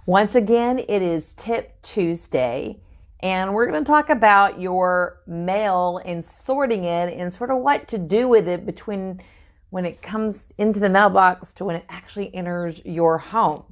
Once again, it is Tip Tuesday, and we're going to talk about your mail and sorting it and sort of what to do with it between when it comes into the mailbox to when it actually enters your home.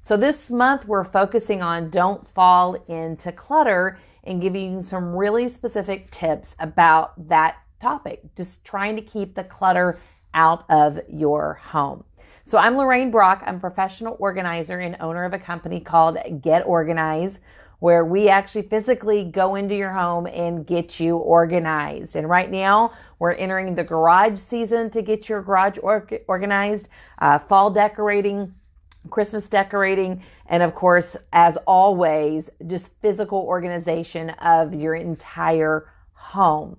So this month, we're focusing on don't fall into clutter and giving you some really specific tips about that topic, just trying to keep the clutter out of your home. So I'm Lorraine Brock. I'm a professional organizer and owner of a company called Get Organized, where we actually physically go into your home and get you organized. And right now, we're entering the garage season to get your garage organized, fall decorating, Christmas decorating, and of course, as always, just physical organization of your entire home.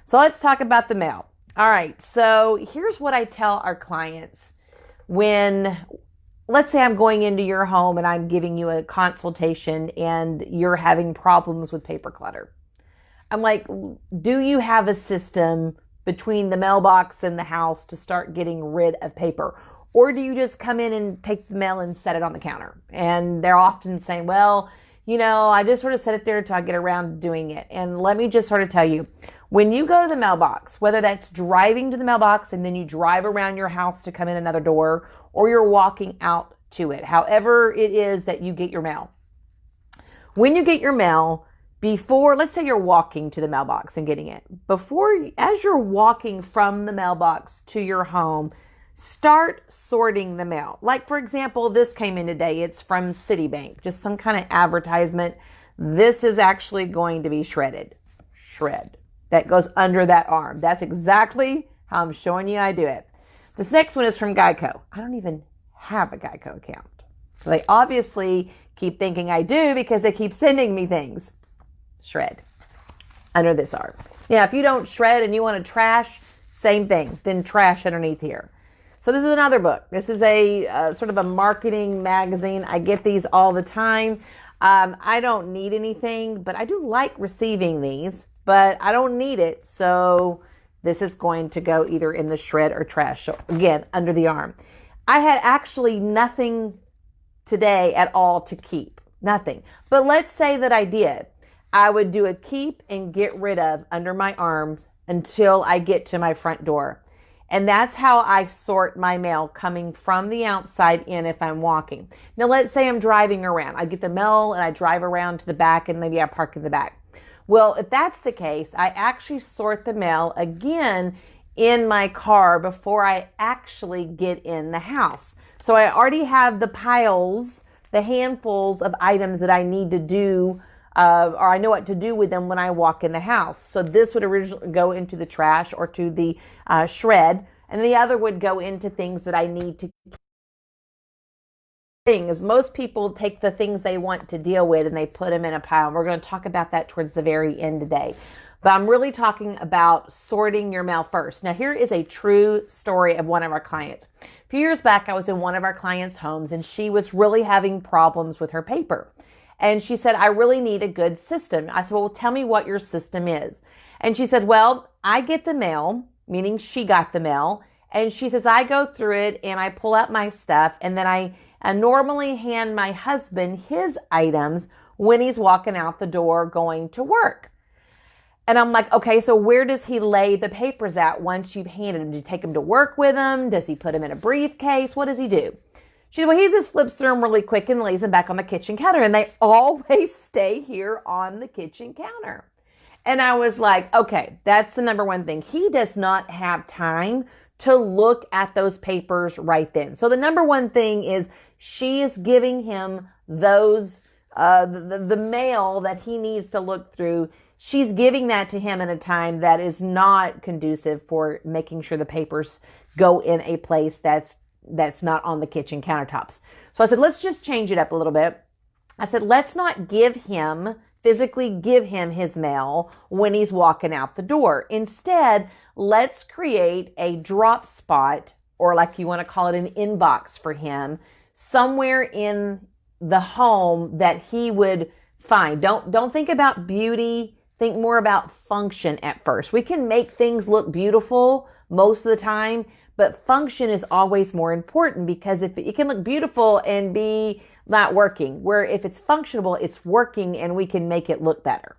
So let's talk about the mail. All right, so here's what I tell our clients. When, let's say I'm going into your home and I'm giving you a consultation and you're having problems with paper clutter. I'm like, do you have a system between the mailbox and the house to start getting rid of paper? Or do you just come in and take the mail and set it on the counter? And they're often saying, well, I just sort of set it there until I get around to doing it. And let me just sort of tell you, when you go to the mailbox, whether that's driving to the mailbox and then you drive around your house to come in another door, or you're walking out to it, however it is that you get your mail. When you get your mail, before, let's say you're walking to the mailbox and getting it, as you're walking from the mailbox to your home, start sorting the mail. Like, for example, this came in today. It's from Citibank, just some kind of advertisement. This is actually going to be shredded. Shred. That goes under that arm. That's exactly how I'm showing you I do it. This next one is from Geico. I don't even have a Geico account. So they obviously keep thinking I do because they keep sending me things. Shred. Under this arm. Now, if you don't shred and you want to trash, same thing. Then trash underneath here. So this is another book. This is a sort of a marketing magazine. I get these all the time. I don't need anything, but I do like receiving these, but I don't need it. So this is going to go either in the shred or trash. So again, under the arm. I had actually nothing today at all to keep. Nothing. But let's say that I did. I would do a keep and get rid of under my arms until I get to my front door. And that's how I sort my mail coming from the outside in if I'm walking. Now, let's say I'm driving around. I get the mail and I drive around to the back and maybe I park in the back. Well, if that's the case, I actually sort the mail again in my car before I actually get in the house. So I already have the piles, the handfuls of items that I need to do, or I know what to do with them when I walk in the house. So this would originally go into the trash or to the shred, and the other would go into things that I need to keep. Things. Most people take the things they want to deal with and they put them in a pile. We're going to talk about that towards the very end today. But I'm really talking about sorting your mail first. Now, here is a true story of one of our clients. A few years back, I was in one of our clients' homes and she was really having problems with her paper. And she said, I really need a good system. I said, well, tell me what your system is. And she said, well, I get the mail, meaning she got the mail. And she says, I go through it and I pull out my stuff and then I normally hand my husband his items when he's walking out the door going to work. And I'm like, okay, so where does he lay the papers at once you've handed him? Do you take him to work with him? Does he put them in a briefcase? What does he do? She said, well, he just flips through them really quick and lays them back on the kitchen counter. And they always stay here on the kitchen counter. And I was like, okay, that's the number one thing. He does not have time to look at those papers right then. So the number one thing is she is giving him those, the mail that he needs to look through. She's giving that to him in a time that is not conducive for making sure the papers go in a place that's not on the kitchen countertops. So I said, let's just change it up a little bit. I said, let's not physically give him his mail when he's walking out the door. Instead, let's create a drop spot, or like you want to call it, an inbox for him somewhere in the home that he would find. Don't think about beauty. Think more about function at first. We can make things look beautiful most of the time, but function is always more important, because if it can look beautiful and be not working, where if it's functional, it's working and we can make it look better.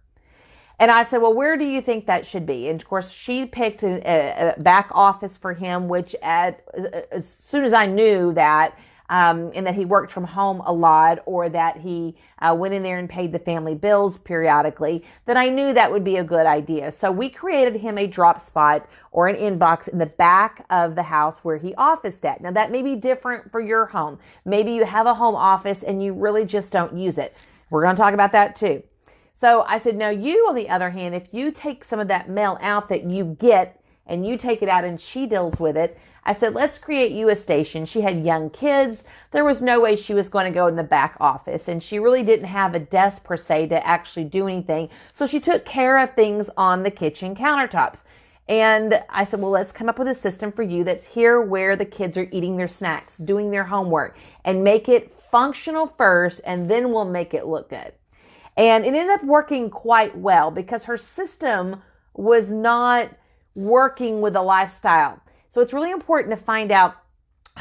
And I said, well, where do you think that should be? And of course, she picked a back office for him, which as soon as I knew that, and that he worked from home a lot, or that he went in there and paid the family bills periodically, that I knew that would be a good idea. So we created him a drop spot or an inbox in the back of the house where he officed at. Now that may be different for your home. Maybe you have a home office and you really just don't use it. We're going to talk about that too. So I said, now you, on the other hand, if you take some of that mail out that you get and you take it out and she deals with it, I said, let's create you a station. She had young kids. There was no way she was going to go in the back office, and she really didn't have a desk per se to actually do anything. So she took care of things on the kitchen countertops. And I said, well, let's come up with a system for you that's here where the kids are eating their snacks, doing their homework, and make it functional first, and then we'll make it look good. And it ended up working quite well because her system was not working with a lifestyle. So it's really important to find out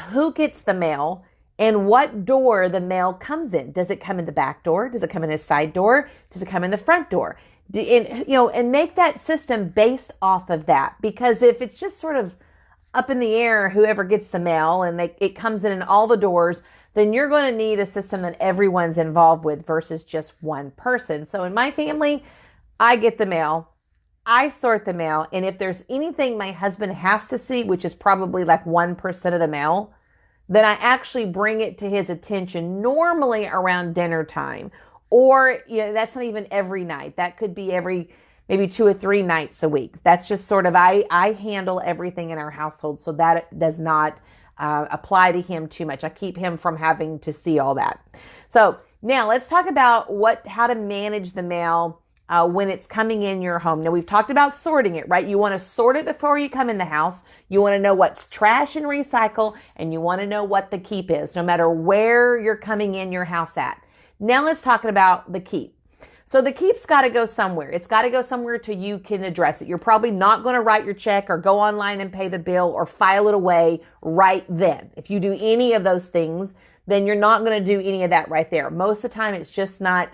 who gets the mail and what door the mail comes in. Does it come in the back door? Does it come in a side door? Does it come in the front door? And make that system based off of that. Because if it's just sort of up in the air, whoever gets the mail and it comes in all the doors, then you're going to need a system that everyone's involved with versus just one person. So in my family, I get the mail, I sort the mail, and if there's anything my husband has to see, which is probably like 1% of the mail, then I actually bring it to his attention, normally around dinner time. Or, that's not even every night. That could be maybe 2 or 3 nights a week. That's just sort of, I handle everything in our household, so that does not apply to him too much. I keep him from having to see all that. So now let's talk about how to manage the mail when it's coming in your home. Now we've talked about sorting it, right? You want to sort it before you come in the house. You want to know what's trash and recycle, and you want to know what the keep is, no matter where you're coming in your house at. Now let's talk about the keep. So the keep's got to go somewhere. It's got to go somewhere till you can address it. You're probably not going to write your check or go online and pay the bill or file it away right then. If you do any of those things, then you're not going to do any of that right there. Most of the time, it's just not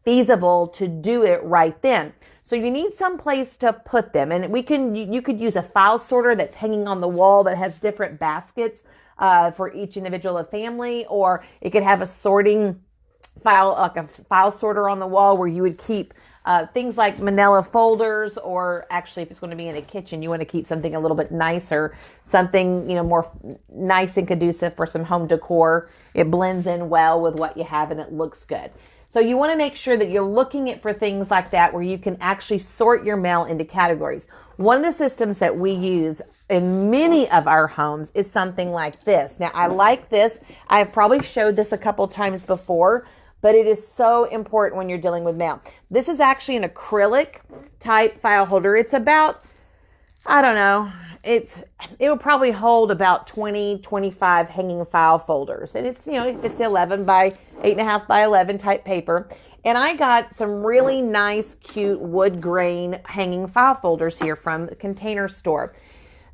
feasible to do it right then. So you need some place to put them. And you could use a file sorter that's hanging on the wall that has different baskets for each individual family, or it could have a sorting file, like a file sorter on the wall where you would keep things like manila folders, or actually if it's going to be in a kitchen, you want to keep something a little bit nicer, something, more nice and conducive for some home decor. It blends in well with what you have and it looks good. So you want to make sure that you're looking at for things like that where you can actually sort your mail into categories. One of the systems that we use in many of our homes is something like this. Now I like this. I've probably showed this a couple times before, but it is so important when you're dealing with mail. This is actually an acrylic type file holder. It's about, I don't know, it will probably hold about 20, 25 hanging file folders. And it's, it's 11 by 8.5 by 11 type paper. And I got some really nice, cute wood grain hanging file folders here from the Container Store.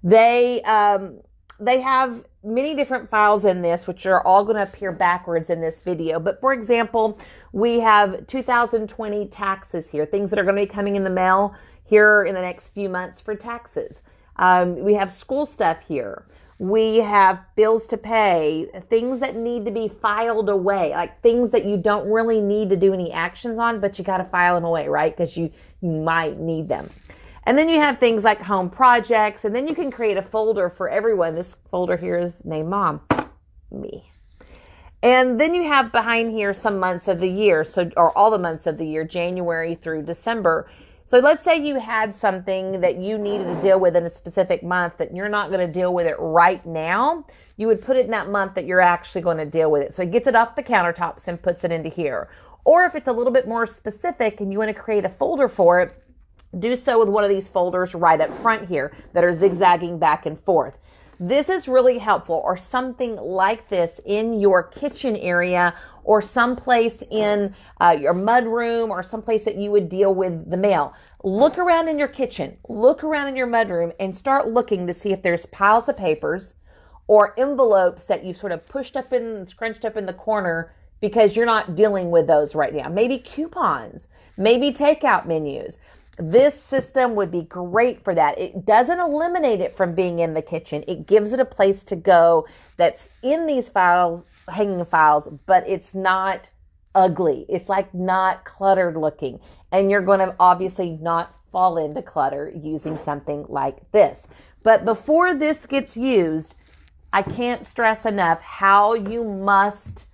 They have many different files in this, which are all going to appear backwards in this video. But for example, we have 2020 taxes here, things that are going to be coming in the mail here in the next few months for taxes. We have school stuff here. We have bills to pay, things that need to be filed away, like things that you don't really need to do any actions on, but you got to file them away, right? Because you might need them. And then you have things like home projects, and then you can create a folder for everyone. This folder here is named Mom, me. And then you have behind here some months of the year, or all the months of the year, January through December. So let's say you had something that you needed to deal with in a specific month that you're not going to deal with it right now. You would put it in that month that you're actually going to deal with it. So it gets it off the countertops and puts it into here. Or if it's a little bit more specific and you want to create a folder for it, do so with one of these folders right up front here that are zigzagging back and forth. This is really helpful, or something like this in your kitchen area, or someplace in your mud room, or someplace that you would deal with the mail. Look around in your kitchen, look around in your mud room, and start looking to see if there's piles of papers or envelopes that you sort of pushed up in, scrunched up in the corner because you're not dealing with those right now. Maybe coupons, maybe takeout menus. This system would be great for that. It doesn't eliminate it from being in the kitchen. It gives it a place to go that's in these files, hanging files, but it's not ugly. It's like not cluttered looking. And you're going to obviously not fall into clutter using something like this. But before this gets used, I can't stress enough how you must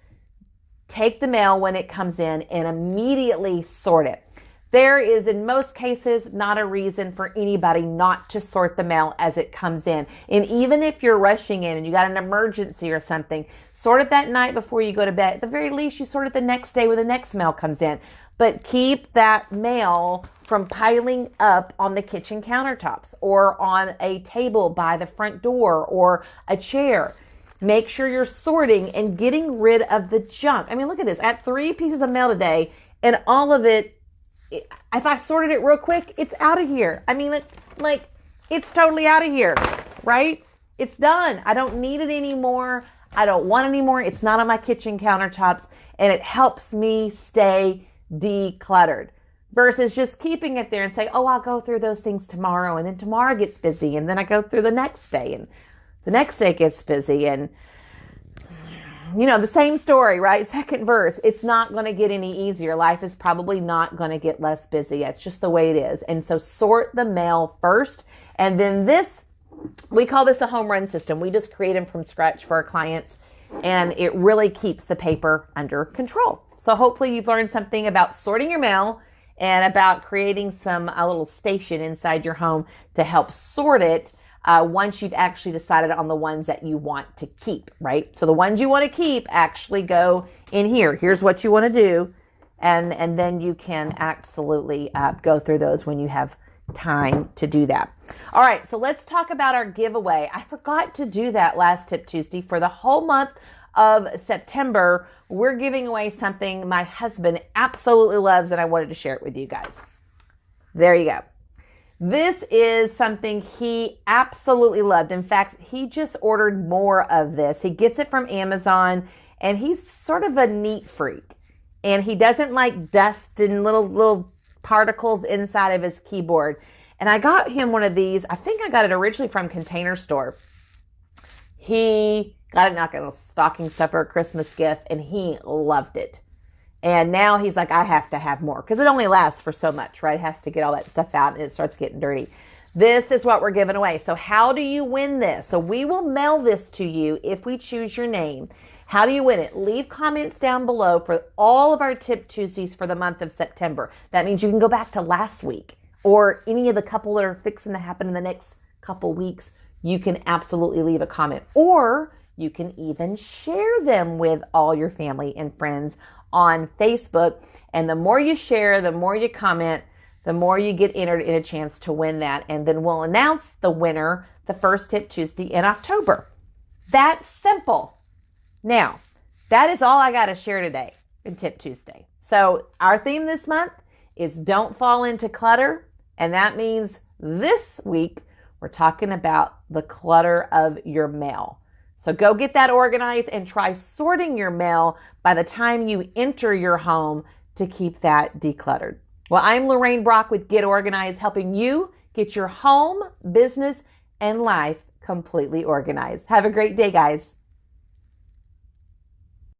take the mail when it comes in and immediately sort it. There is, in most cases, not a reason for anybody not to sort the mail as it comes in. And even if you're rushing in and you got an emergency or something, sort it that night before you go to bed. At the very least, you sort it the next day when the next mail comes in. But keep that mail from piling up on the kitchen countertops or on a table by the front door or a chair. Make sure you're sorting and getting rid of the junk. I mean, look at this. I had 3 pieces of mail today, and all of it, if I sorted it real quick, it's out of here. I mean, like it's totally out of here, right? It's done. I don't need it anymore. I don't want it anymore. It's not on my kitchen countertops, and it helps me stay decluttered versus just keeping it there and say, oh, I'll go through those things tomorrow. And then tomorrow gets busy. And then I go through the next day and the next day gets busy. And you know, the same story, right? Second verse, it's not going to get any easier. Life is probably not going to get less busy. It's just the way it is. And so sort the mail first. And then this, we call this a home run system. We just create them from scratch for our clients. And it really keeps the paper under control. So hopefully you've learned something about sorting your mail and about creating a little station inside your home to help sort it. Once you've actually decided on the ones that you want to keep, right? So the ones you want to keep actually go in here. Here's what you want to do. And then you can absolutely go through those when you have time to do that. All right, so let's talk about our giveaway. I forgot to do that last Tip Tuesday. For the whole month of September, we're giving away something my husband absolutely loves, and I wanted to share it with you guys. There you go. This is something he absolutely loved. In fact, he just ordered more of this. He gets it from Amazon, and he's sort of a neat freak. And he doesn't like dust and little particles inside of his keyboard. And I got him one of these. I think I got it originally from Container Store. He got it like a stocking stuffer, Christmas gift, and he loved it. And now he's like, I have to have more because it only lasts for so much, right? It has to get all that stuff out and it starts getting dirty. This is what we're giving away. So how do you win this? So we will mail this to you if we choose your name. How do you win it? Leave comments down below for all of our Tip Tuesdays for the month of September. That means you can go back to last week or any of the couple that are fixing to happen in the next couple weeks. You can absolutely leave a comment, or you can even share them with all your family and friends on Facebook. And the more you share, the more you comment, the more you get entered in a chance to win that. And then we'll announce the winner the first Tip Tuesday in October. That's simple. Now, that is all I got to share today in Tip Tuesday. So our theme this month is don't fall into clutter. And that means this week we're talking about the clutter of your mail. So go get that organized and try sorting your mail by the time you enter your home to keep that decluttered. Well, I'm Lorraine Brock with Get Organized, helping you get your home, business, and life completely organized. Have a great day, guys.